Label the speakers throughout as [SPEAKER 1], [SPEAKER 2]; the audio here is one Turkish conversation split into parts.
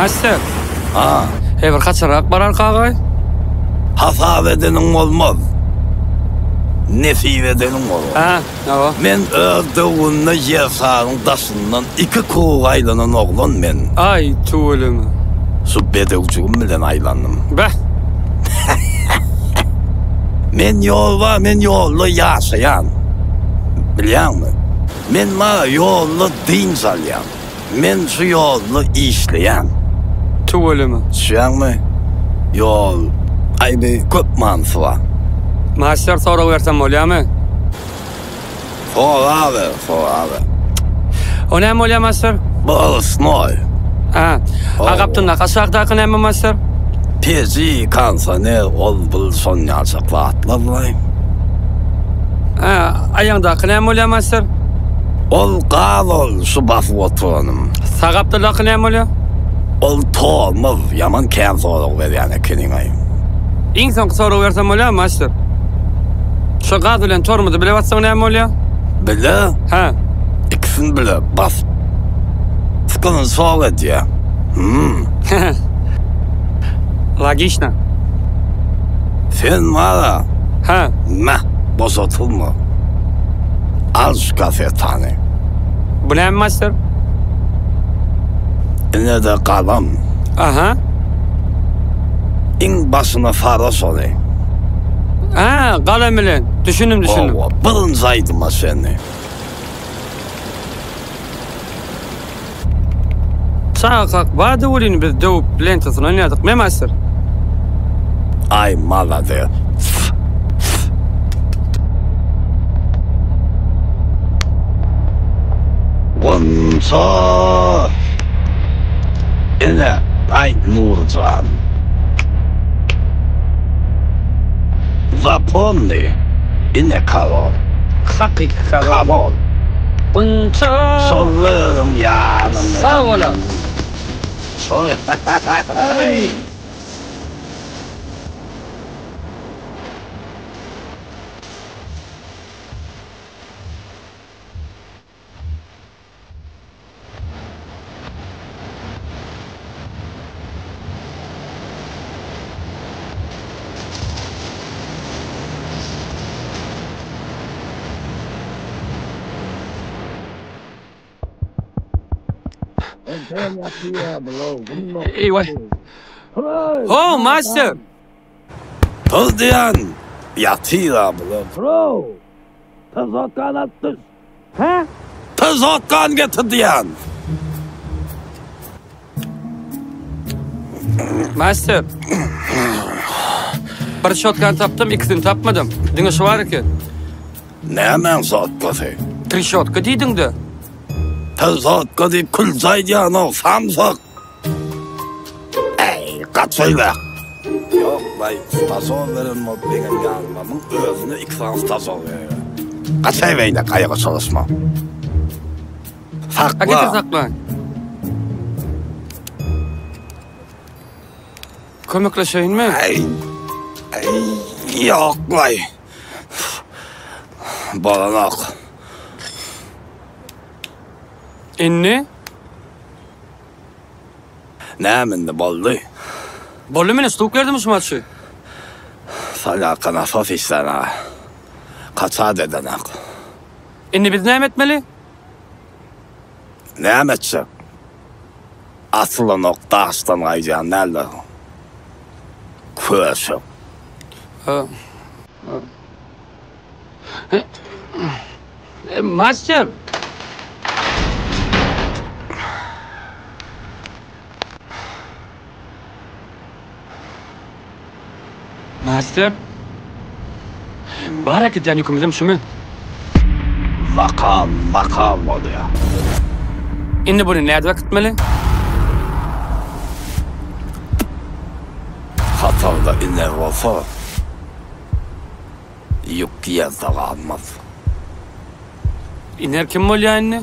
[SPEAKER 1] Master,
[SPEAKER 2] Ha,
[SPEAKER 1] bir kaçarak barar kagay.
[SPEAKER 2] hasap edenin olmaz. Nesip edenin olur.
[SPEAKER 1] Ha, o.
[SPEAKER 2] Men öldüğünde yersağın daşından 2 kuğu aylanan oğlan men.
[SPEAKER 1] Ay tuğulum.
[SPEAKER 2] Şu bedevcugum bilen aylandım.
[SPEAKER 1] Be,
[SPEAKER 2] Men yollu yaşayan. Biliyor musun? Men ma yollu din salyan. Men şu yollu işleyen.
[SPEAKER 1] tuğulum.
[SPEAKER 2] Şuyan mı? Yol aybi köp mansı var.
[SPEAKER 1] Master soru versem oluyor mu?
[SPEAKER 2] For abi.
[SPEAKER 1] O ne oluyor master?
[SPEAKER 2] Bu snoy.
[SPEAKER 1] Ha,
[SPEAKER 2] Oh.
[SPEAKER 1] agaptın kaçakdaki ne mi master?
[SPEAKER 2] Pezi kansa ne ol bul son yaşakla atlamayım.
[SPEAKER 1] Ha, ayağındaki ne oluyor master?
[SPEAKER 2] Ol qavol şu bafı oturanım.
[SPEAKER 1] Sagaptırdaki ne oluyor?
[SPEAKER 2] Ol toğmaz yaman ken soğuk ver yani kenin ayım.
[SPEAKER 1] İn son soru versem oluyor mu master? Şu gadulen tormudu bile batsan ne oluyor?
[SPEAKER 2] Bile
[SPEAKER 1] Ha,
[SPEAKER 2] ikisini bile bas. Sıkının soğuk et ya.
[SPEAKER 1] logично.
[SPEAKER 2] Sen valla
[SPEAKER 1] Ha,
[SPEAKER 2] meh bozatılma. Al şu kafe tane.
[SPEAKER 1] bu ne master?
[SPEAKER 2] Yine de kalam.
[SPEAKER 1] Aha.
[SPEAKER 2] İn başına solayım.
[SPEAKER 1] Ha, kalem bilen. Düşündüm.
[SPEAKER 2] Bılınsaydım ha seni.
[SPEAKER 1] Sağa kalk, vardı uğrayın biz dövüp lentasını oynadık. Ne master?
[SPEAKER 2] Ay malade. Bunsa. Yine ay Nurcan. Zaponni. Yine kalor.
[SPEAKER 1] Hakik
[SPEAKER 2] Kabol.
[SPEAKER 1] Bunça.
[SPEAKER 2] Soruyorum yanımda.
[SPEAKER 1] Sağ olun.
[SPEAKER 2] Ay.
[SPEAKER 1] Eyvah. Oh, master.
[SPEAKER 2] Tuzdiyan. Yatıyor abla. Bro. Tuzokkan attı.
[SPEAKER 1] Ha?
[SPEAKER 2] Tuzokkan getirdiyan.
[SPEAKER 1] Master. Bir shotgun taptım, ikisini tapmadım. Dine şu var ki.
[SPEAKER 2] Ne hemen sotkası?
[SPEAKER 1] 3 shotka deydin de.
[SPEAKER 2] Tuzokka deyip kulcaydiyan o samsak. Ey kaçıyla. Yok bay stasyon verin mi benim yanımın özünü 2 tane stasyon veriyor. Kaçayla kayağa çalışma.
[SPEAKER 1] Ha getir
[SPEAKER 2] Sakla.
[SPEAKER 1] saklan. Kömekleşeyin mi?
[SPEAKER 2] Ay, yok vay. Balanak.
[SPEAKER 1] İnni?
[SPEAKER 2] Ne mindi boldu?
[SPEAKER 1] Bollu mene stuk verdim şu maçı.
[SPEAKER 2] Salakan afaf işlena. Kaça dedenak.
[SPEAKER 1] İnni biz ne etmeli?
[SPEAKER 2] Ne emetçe? Asılı nokta aslan aycan nerede? Köşüm.
[SPEAKER 1] Ha. Master. Master. Barak edeceğin yükümüzüm şu mu?
[SPEAKER 2] Makam oluyor.
[SPEAKER 1] İnni bunu nerede vakitmeli?
[SPEAKER 2] Hatavda iner olsa yük yazda kalmaz.
[SPEAKER 1] İner kim oluyor anne?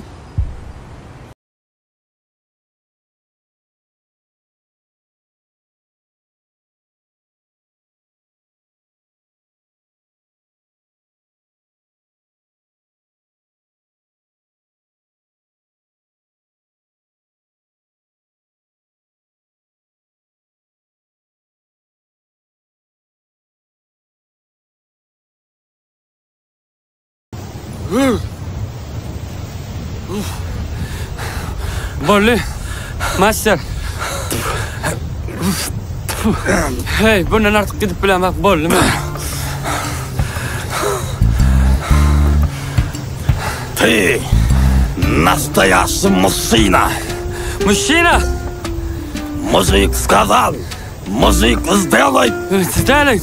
[SPEAKER 1] Bolli. Master. Hey, bundan artık gidip bilemek bolli mi?
[SPEAKER 2] Ты настоящий мужчина.
[SPEAKER 1] Muşina.
[SPEAKER 2] Мужик сказал, мужик сделай.
[SPEAKER 1] Сделай.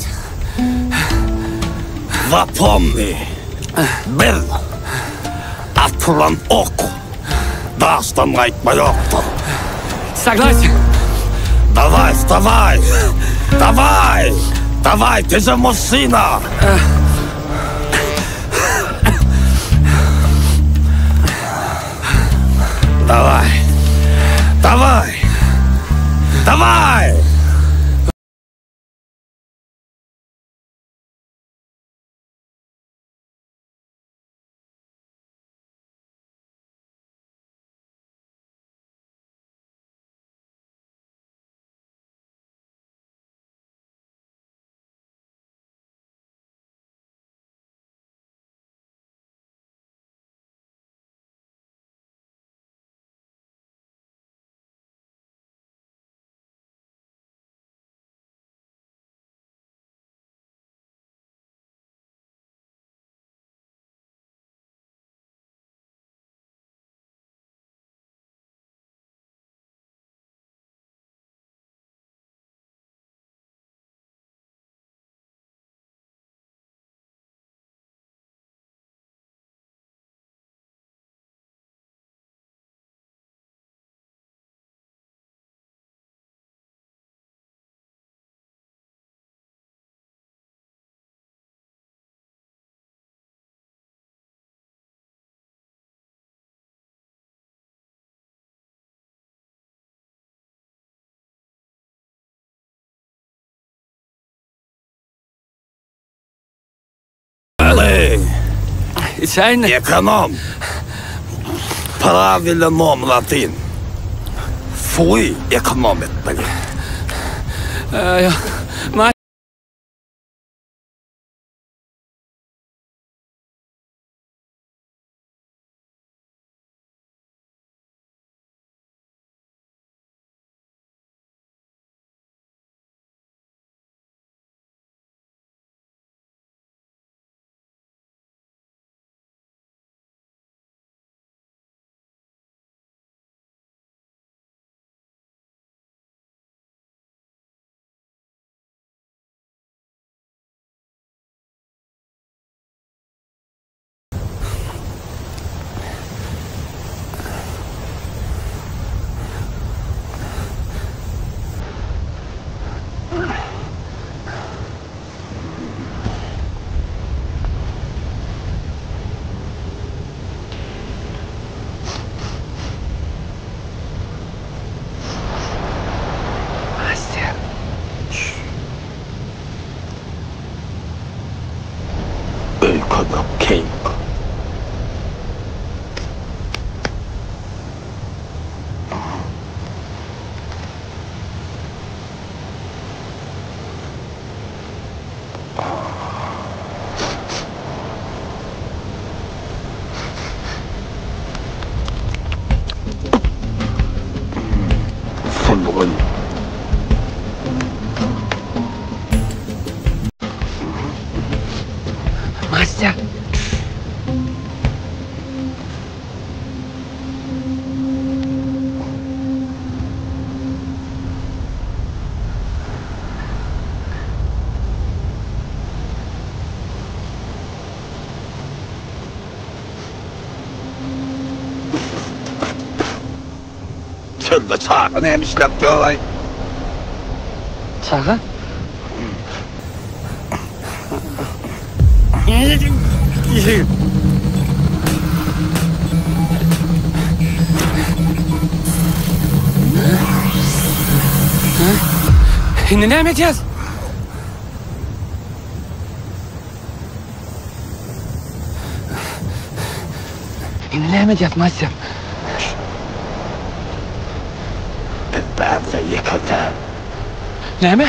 [SPEAKER 2] Запомни, bir atılan ok dağıştan kayıtmayacaktır.
[SPEAKER 1] Согласен.
[SPEAKER 2] Давай, вставай! Давай! Давай, ты же мужчина! Давай! Давай! Давай!
[SPEAKER 1] İçeyin.
[SPEAKER 2] Эконом! Правильно латин. Суи экономит, блин.
[SPEAKER 1] Ma
[SPEAKER 2] Ekonom king. Fundun.
[SPEAKER 1] Master.
[SPEAKER 2] Sen de çağırın hemşiret bir olay.
[SPEAKER 1] Çağı? Şimdi ne yapacağız? Şimdi ne yapacağız Master?
[SPEAKER 2] Ben de yıkıldım.
[SPEAKER 1] Ne mi?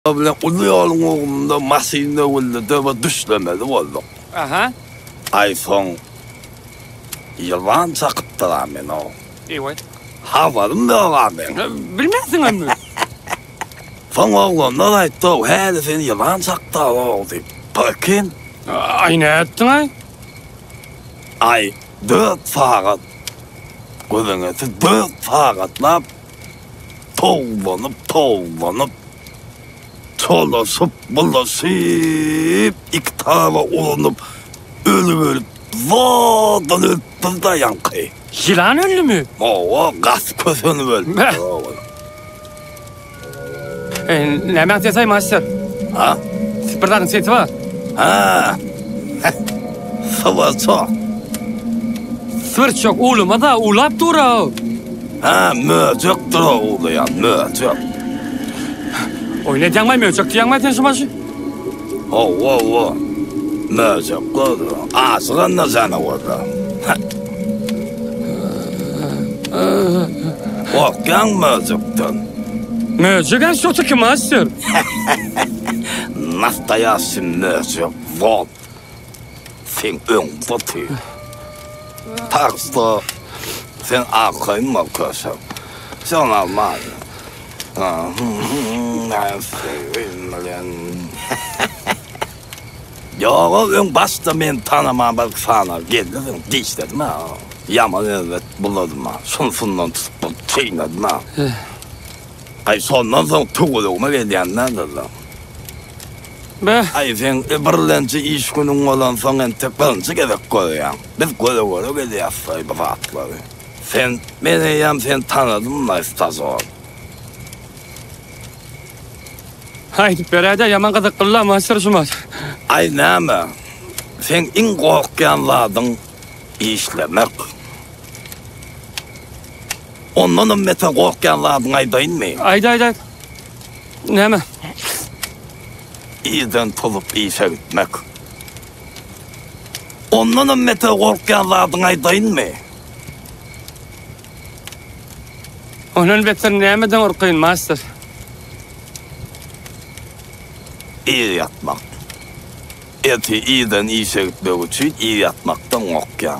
[SPEAKER 2] bilen ulu yolun oğumda masinde oldu da düşlemedi olduk.
[SPEAKER 1] Aha.
[SPEAKER 2] Ay son yılan çakıptılar men o.
[SPEAKER 1] Evet.
[SPEAKER 2] Havadım da oğlan ben.
[SPEAKER 1] Bilmezsin ama.
[SPEAKER 2] Son oğlanlar ayttı, hele seni yılan çaktı oldu. Bakın,
[SPEAKER 1] Ay ne ettin ay?
[SPEAKER 2] ay 4 saat. Gözünüzü 4 saatlap tovlanıp çolaşıp bulaşıp iki tarafa olunup ölüp zaten öttü da yankı.
[SPEAKER 1] Yılan öldü mü?
[SPEAKER 2] O gaz közünü öldü.
[SPEAKER 1] Beh. Ne ben desay master?
[SPEAKER 2] Ha?
[SPEAKER 1] Sıfırdan seti var.
[SPEAKER 2] Ha? Sıvı çok.
[SPEAKER 1] Sıfır çok uluma da ulap dura o.
[SPEAKER 2] Ha, möcüktür o uluyan, möcük.
[SPEAKER 1] Öyle diyemem mi? Çok diyemem tenşim başı.
[SPEAKER 2] O. Möcük kızı. Ağzının da sana orada. Korkan möcükten.
[SPEAKER 1] Möcügen sotu ki master.
[SPEAKER 2] Nastoящий möcük. Вот. Sen ön tutuyor. Так что sen arkayın bakıyorsun. Sen almadın. Ben sevimliyim. Yok, ön başta ben tanımam bak sana. Geldim, dişledim ha. Yaman evet buladım ha. Şunsundan tutup çiğnedim ha. Ay sondan sonra tuğuluma geldiğinden dedim.
[SPEAKER 1] Be.
[SPEAKER 2] Ay sen birlenci iş günün olan sonra tekrar gerek koyuyorsun. Biz göre gidiyoruz bu vaatları. Sen, sen tanıdın mı istasyon?
[SPEAKER 1] Haydi berede yaman kadar kılla master şumaz.
[SPEAKER 2] Ay neyme? Sen en korkanlardan işlemek. Ondan mete korkanlardan aydayın mı?
[SPEAKER 1] Ayda. Ne mi?
[SPEAKER 2] İyiden tulup işe gitmek. Ondan mete korkanlardan aydayın mı?
[SPEAKER 1] Onun beter nemeden orkayın master.
[SPEAKER 2] İyi yatmak. Eti iyiden işe gitmek için iyi yatmaktan korkan.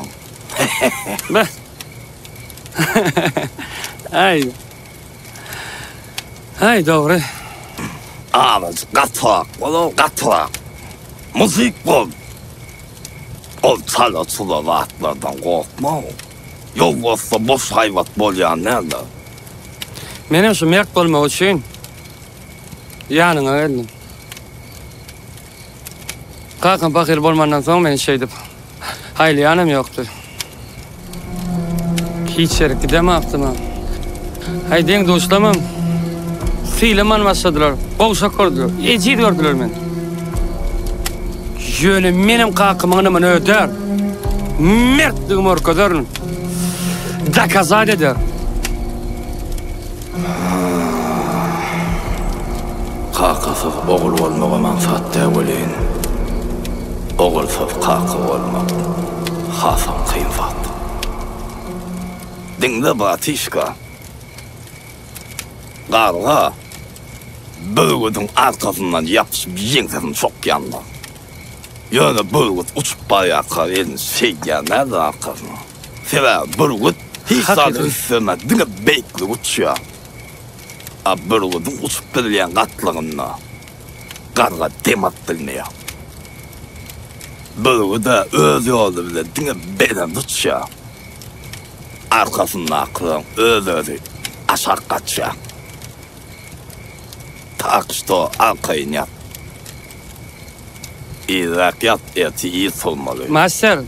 [SPEAKER 1] Be. Ay doğru.
[SPEAKER 2] Ağız katrak, oğlum katrak. Müzik bul. O çalı vaatlardan korkma. Yol olsa boş hayvat bolyan nerede?
[SPEAKER 1] Benim şu merk olmak için yanına geldim. Kalkın bakır olmandan sonra ben şeydim. Hayli yanım yoktu. Hiç yere gidemem aklıma. Haydi dostlamam. Fileman başladılar. Boğuşa kordular. Eci gördüler beni. Yönü benim kalkımını öder. Mertliğim orkadarın. Da kaza eder.
[SPEAKER 2] Kakasız oğul olmağa mansat devleyin. Oğulsuz kakı olmak. Hasan kıyfat. Dinle batişka. Qarğa bölgüdün arkasından yapışıp yengsesin çok yandı. Yani bölgüt uçup bayakar elin şeygen nerede arkasına? Sebep bölgüt hiç zaten istemez. Dine bekli uçuyor. Bölgüdün uçup belirleyen katlığına qarğa demat bilmiyor. Bölgüde öz yolda bile dine beden tutuyor. Arkasından aklın özü aşağı kaçıyor. Так что алкайнят. İdrak yat eti iyi olmalı.
[SPEAKER 1] Master,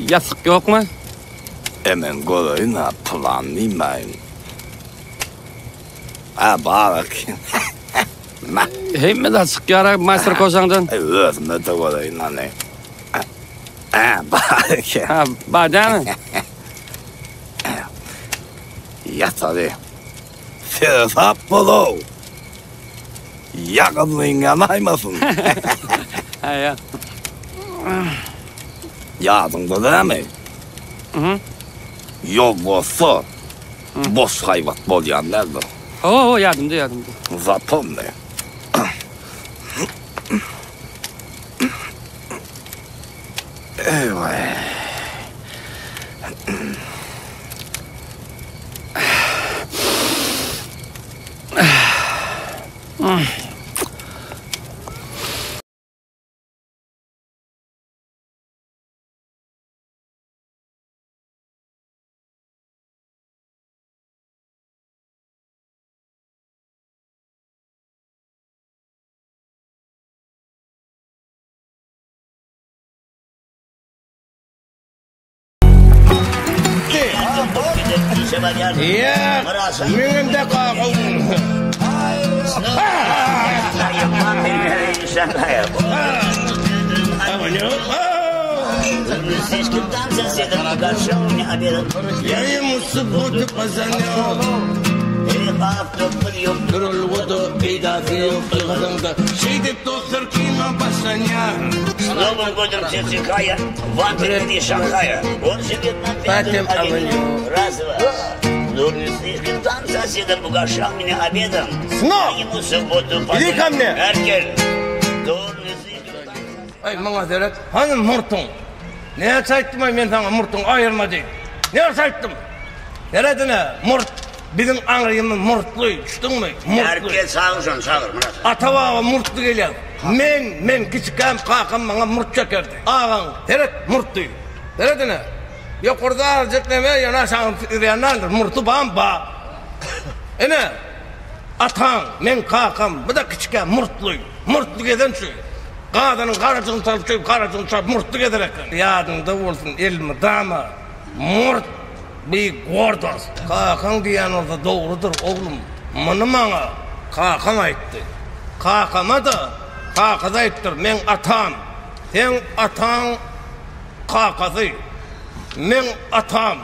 [SPEAKER 1] yatık yok mu?
[SPEAKER 2] Hemen göreyim planlayayım ben. Bak.
[SPEAKER 1] Hem de açık yara master koşandan.
[SPEAKER 2] Özümde de göreyim hani. Bak.
[SPEAKER 1] Ha, badem.
[SPEAKER 2] Yat hadi. Fırsat bulu. Yakınlığın yanaymasın.
[SPEAKER 1] Ha ya.
[SPEAKER 2] Yadında değil mi?
[SPEAKER 1] Hı.
[SPEAKER 2] Yol olsa boş hayvat bolyan nerede?
[SPEAKER 1] Oo yardımcı.
[SPEAKER 2] Zapomne. Evet.
[SPEAKER 3] Iya, minum dah kau. Я ему субботу позвонил. Durul vudu idafiyum kılgında Şeyde dostlar kima basanya
[SPEAKER 4] С Новым годом всех Чикая, вам впереди Шанхая. Он живет на пятом авеню. Раз, два. Ну, не слишком там соседом угощал меня обедом.
[SPEAKER 3] Снова?
[SPEAKER 4] Я ему в субботу
[SPEAKER 3] Иди ко мне.
[SPEAKER 4] Эркель. Ну, не слишком там
[SPEAKER 3] Ay bana deret hanım murtun Ne sayttım ay ben sana murtun ayırma değil Ne sayttım Neredine murt Bizim anrıyımın murtluy düştün mü murtluy
[SPEAKER 4] Erkel sağırsan sağır.
[SPEAKER 3] Atavağa murtlu geliyor Men küçükken kakam bana murt çekerdi Ağam deret murtluy Neredine Yok orada aracık neme yana sağım yanandır murtu bamba Ene Atan men kakam bu da küçükken murtluy Murtlu geden şu Kadının karacığını çalışıp karacığını çalışıp murtluk ederek Yadında olsun elmi dama Murt bir gordoz Kakan diyen orada doğrudur oğlum Bunu bana kakan ayıttı Kakama da kakada ayıttır Men atam Sen atan kakası Men atam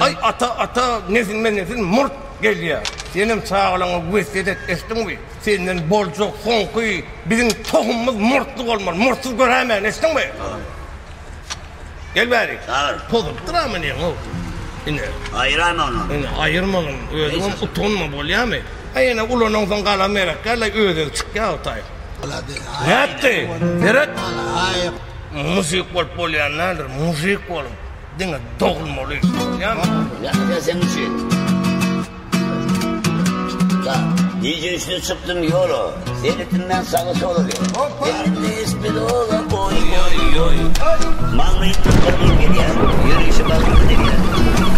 [SPEAKER 3] Ay ata nesin murt geliyor Senin sağlığına vessedet estin mi? Senin bolcuk, sonku, bizim tohumumuz murtluk olmalı. Murtsuz göremeyen estin mi? Gel bari.
[SPEAKER 4] Sağır.
[SPEAKER 3] Tozup durar mı ne o? Yine.
[SPEAKER 4] Ayırayım onu.
[SPEAKER 3] Yine ayırmalım. Öyle utanma bol ya mı? Yine ulanın son kalamerak. Gel öyle çık ya otay. Ne yaptı? Ferhat? Müzik bol yanlardır. Müzik bol. Dine doğulmalı. Ya mı?
[SPEAKER 4] Ya sen için. DJ üstüne çıktım yolu. Seyretimden sağa sola diyor. Elimde espri ola oy oy oy. Mağlayı tutturduğum geliyor. Yürüyüşü bakımı geliyor.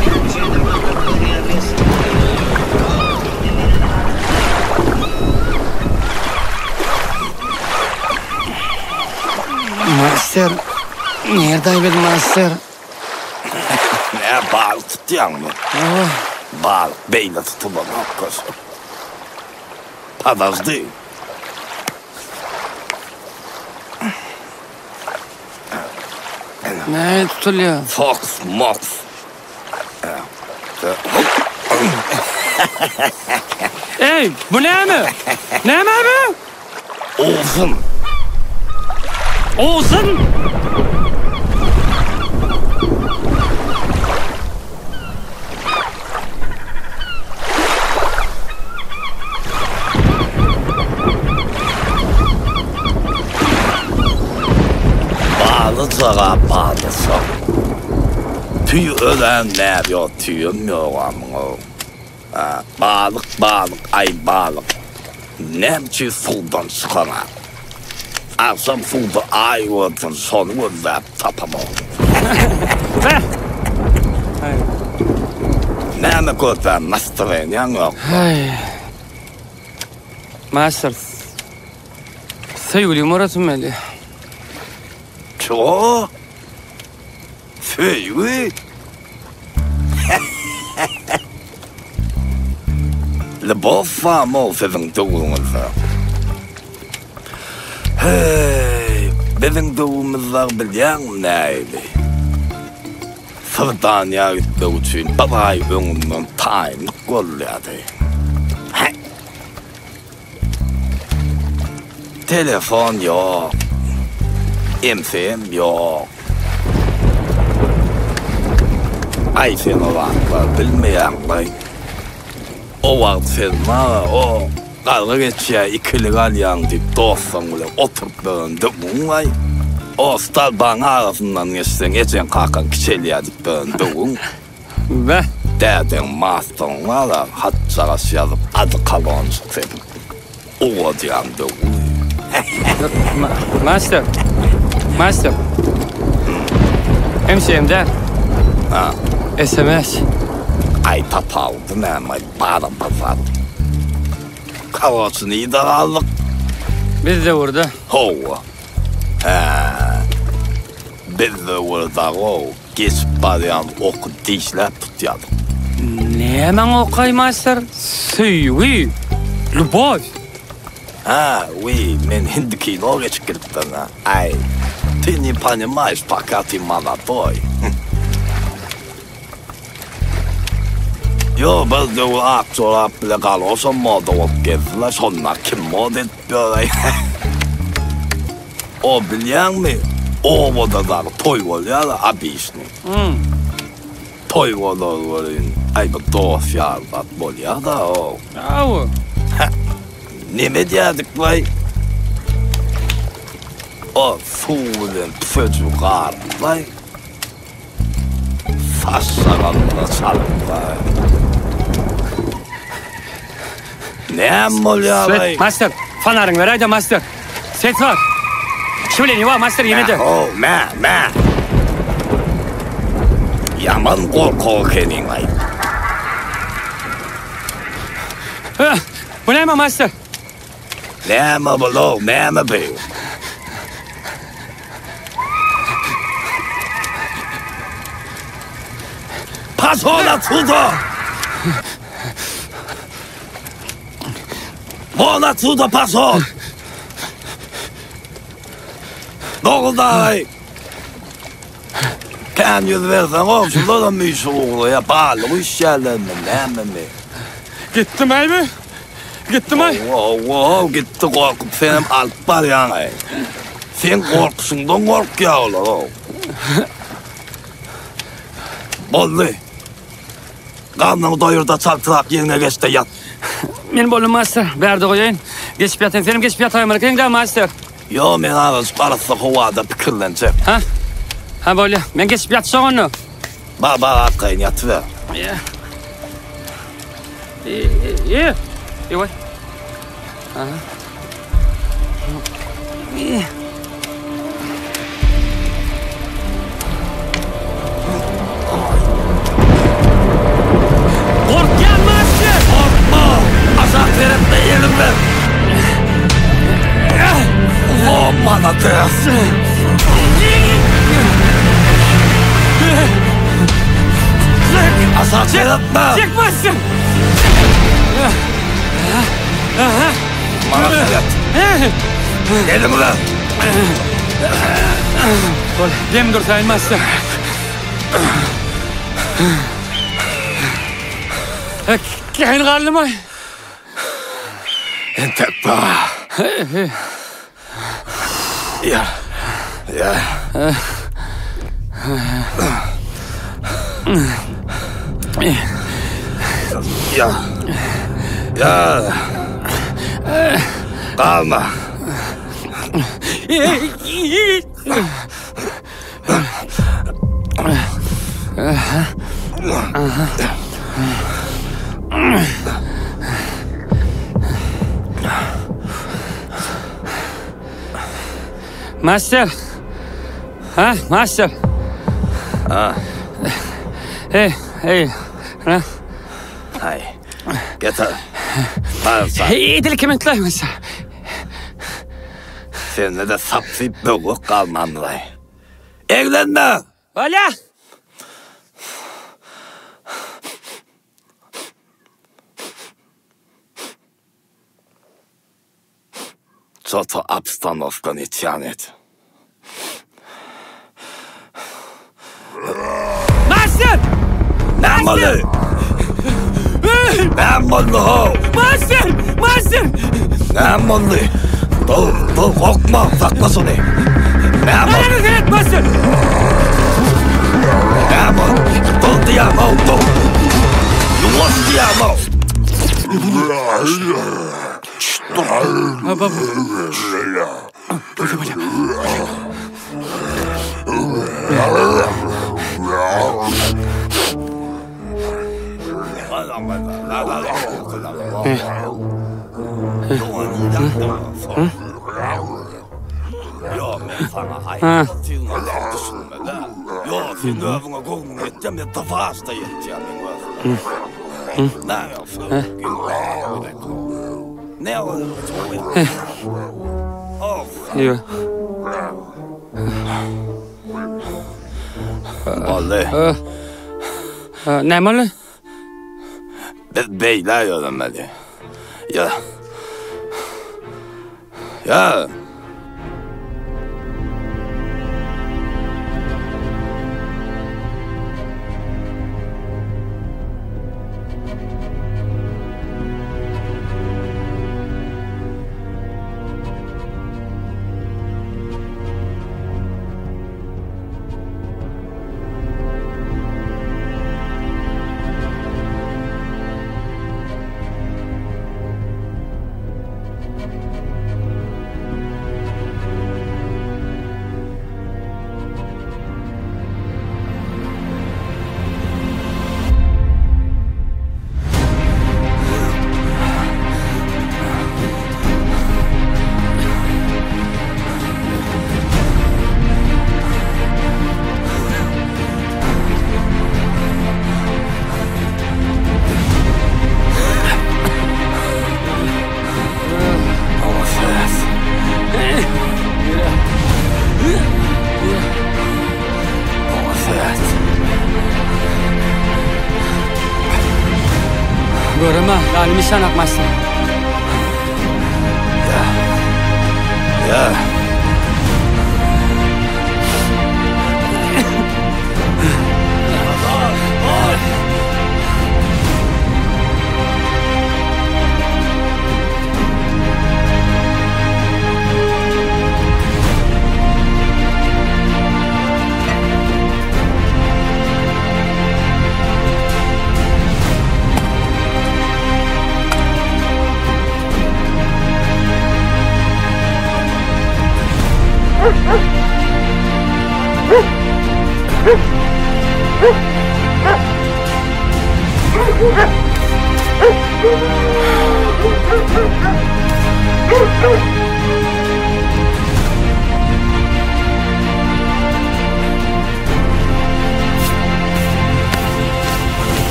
[SPEAKER 4] Benim şeyde bakımı geliyor.
[SPEAKER 1] Master. Nerede bir master?
[SPEAKER 2] Ne balık tutuyor mu? Balık beyle tutulur hakikaten. Подожди.
[SPEAKER 1] Ne tutuluyor?
[SPEAKER 2] Fox, Mox.
[SPEAKER 1] Ey bu ne mi? Ne mi abi?
[SPEAKER 2] Olsun.
[SPEAKER 1] Olsun.
[SPEAKER 2] Bağlıcağa bağlıca. Tüy ölenler yok, tüyüm yok ama. Balık, ay balık. Nemçi sudan çıkana. Akşam suda ay vurdun, sonu vurdu, tapamam.
[SPEAKER 1] Be.
[SPEAKER 2] Ne mi kadar настроением yok?
[SPEAKER 1] Ay. Master. Sevgili Murat'ım Meli.
[SPEAKER 2] Čo? Føyvi? Любов фамо фэвэн дүүмэлзэ. Хэй, бэвэн дүүмэлзэр бэлян найли. Фэрдания дүүчин бабай үнгэн тайм голляды. Telefon yok. MFM yok. iPhone var bilmeyenler. O vaktinde o kavga geçiyor ikilik alyan deyip dostum bile oturup döndü bunlar. O stalban ağzından geçsen geçen kalkan kiçeliyadık ben doğun.
[SPEAKER 1] Ve
[SPEAKER 2] Derden mastonlar da hatçağa yazıp adı kalan tutayım. O diyen doğun.
[SPEAKER 1] Master. Master. Hemşehrimde.
[SPEAKER 2] Ha.
[SPEAKER 1] SMS.
[SPEAKER 2] Ay tapaldı ne ama bana bazat. Kavasını idare aldık.
[SPEAKER 1] Biz de burada.
[SPEAKER 2] Hova. Biz de burada o geç barayan oku dişler tutuyordu.
[SPEAKER 1] Ne hemen okay master? Süyü. Lubov.
[SPEAKER 2] Ha, oui, men hindiki noga çıkırttın ha. Ay, tini pani mais pakati manatoy. Yo, biz de o aktörler bile kalırsa moda olup gezdiler. Sonra kim mod etmiyor. O biliyor mi? O modalar toy oluyor da abişni. Toy oluyor. Ay bu dosyalar oluyor da o.
[SPEAKER 1] Bravo.
[SPEAKER 2] Ne mi diyorduk vay? O solen çocuklar vay. Saçlarında çalıp vay. Ne mi oluyor vay?
[SPEAKER 1] Svet, master. Fanarın ver haydi master. Set var. Şimdi var master yine de.
[SPEAKER 2] Oh, me. Yaman korku kenin vay.
[SPEAKER 1] Bu ne mi master?
[SPEAKER 2] Ne mi bu, ne mi bu? 파소나 투도 뭐나 투도 파소 너구다이 kan yüzversen olsun da müşoğlu ya bağlı bu işlerle ne
[SPEAKER 1] Gittim mi? Gittim mi?
[SPEAKER 2] Gitti korkup senin alt var yani. Sen korkusundan korkuyor. Bollu. Karnını doyur da çaltırak yerine geç de yat.
[SPEAKER 1] Men bolum master. Berdi koyayım. Geçip yatayım. Senin geçip yatayım. Erkeğin de master.
[SPEAKER 2] Yo men ağız parası kovada pikirlenecek.
[SPEAKER 1] Ha böyle. Ben geçip yatacağım onu.
[SPEAKER 2] Baba arkayın yatıver.
[SPEAKER 1] İyi. İyi vay. İyi. Korkyan master.
[SPEAKER 2] Korkma. Aşağı terimde yerimde. O bana dersin. Aşağı terimde.
[SPEAKER 1] Çıkmazsın.
[SPEAKER 2] Bana seyret. Elimde.
[SPEAKER 1] Dem dur sayın master. Kehin karlı mı?
[SPEAKER 2] Entek bana. Ya. Kalma.
[SPEAKER 1] Master. Master. Hey.
[SPEAKER 2] Hay. Getir. Varsa.
[SPEAKER 1] İyidir kimintle master.
[SPEAKER 2] Seninle de sapsayıp bölük kalmam vay. Evlenme.
[SPEAKER 1] Öyle.
[SPEAKER 2] Co-to obstanowka nie cianet.
[SPEAKER 1] Master!
[SPEAKER 2] Namolu! Namolu!
[SPEAKER 1] Master!
[SPEAKER 2] Namolu! Dur, korkma, sakla sonu. Namolu!
[SPEAKER 1] Evet, master!
[SPEAKER 2] Namolu! Dur diyamo, dur! Yuvas diyamo!
[SPEAKER 1] Baba.
[SPEAKER 2] Ja, men fan, hej. Tiden har lärt oss med det. Ja, fin övning gång vet jag men ta fast dig jag min. Nej, jag får. Nej, jag tror.
[SPEAKER 1] Jo.
[SPEAKER 2] Valle.
[SPEAKER 1] Ne malı?
[SPEAKER 2] Beyler gör det med det. Ja. Ja.
[SPEAKER 1] Göreme, yani mişan akmazsın.
[SPEAKER 2] Ja.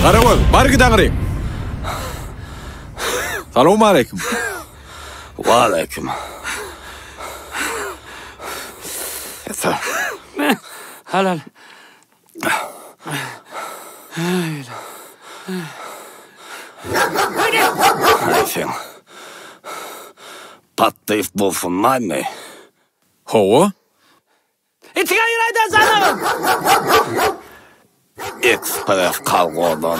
[SPEAKER 5] Qarawal, bar gidangring. Assalomu alaykum.
[SPEAKER 2] Va alaykum. Yeter.
[SPEAKER 1] Halal.
[SPEAKER 2] Neyse. Patlayıp bulsun mı?
[SPEAKER 5] Hova?
[SPEAKER 1] İtiga yüraydan sanırım.
[SPEAKER 2] Ekspres kalgıdan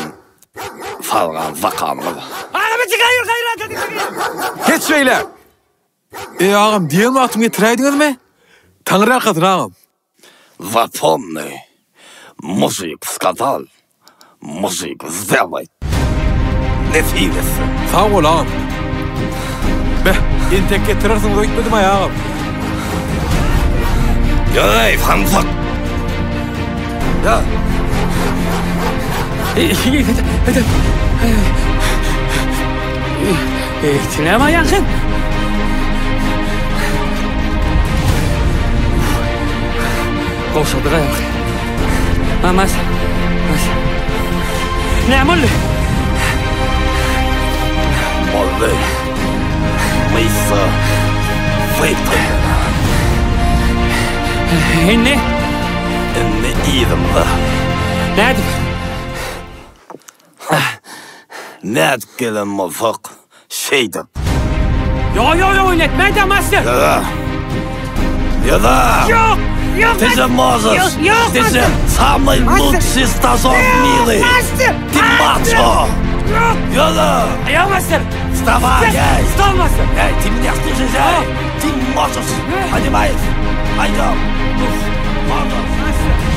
[SPEAKER 2] falgan vakanlı.
[SPEAKER 1] Ağabey çıkan yürü kayıra.
[SPEAKER 5] Geç beyler. Ağam diyen vaktim getiraydınız mı? Tanrı arkadın ağam.
[SPEAKER 2] Запомни, мужик сказал, мужик сделай. Ne fiilesi?
[SPEAKER 5] Sağ ol ağam. Be, entek getirirsiniz o gitmedim ay ağam.
[SPEAKER 2] Yürey fanfak. Ya.
[SPEAKER 1] Sinema yakın. Koşuldu kayak. Mas. Ne yapmalı?
[SPEAKER 2] Molly. Misa. Vete.
[SPEAKER 1] Ne?
[SPEAKER 2] Ne iyiydim da.
[SPEAKER 1] Nerede?
[SPEAKER 2] Ne etkilen mafak şeydi.
[SPEAKER 1] Yo oynatma da master.
[SPEAKER 2] Ya da.
[SPEAKER 1] Yok.
[SPEAKER 2] Ты же можешь!
[SPEAKER 1] Yok,
[SPEAKER 2] Ты же самый лучший стажер в мире! Ты мачо! Йола!
[SPEAKER 1] Yok master.
[SPEAKER 2] Вставай!
[SPEAKER 1] Stop master.
[SPEAKER 2] Ты меня слушаешь! Ты можешь! Понимаешь? Пойдем! Можешь!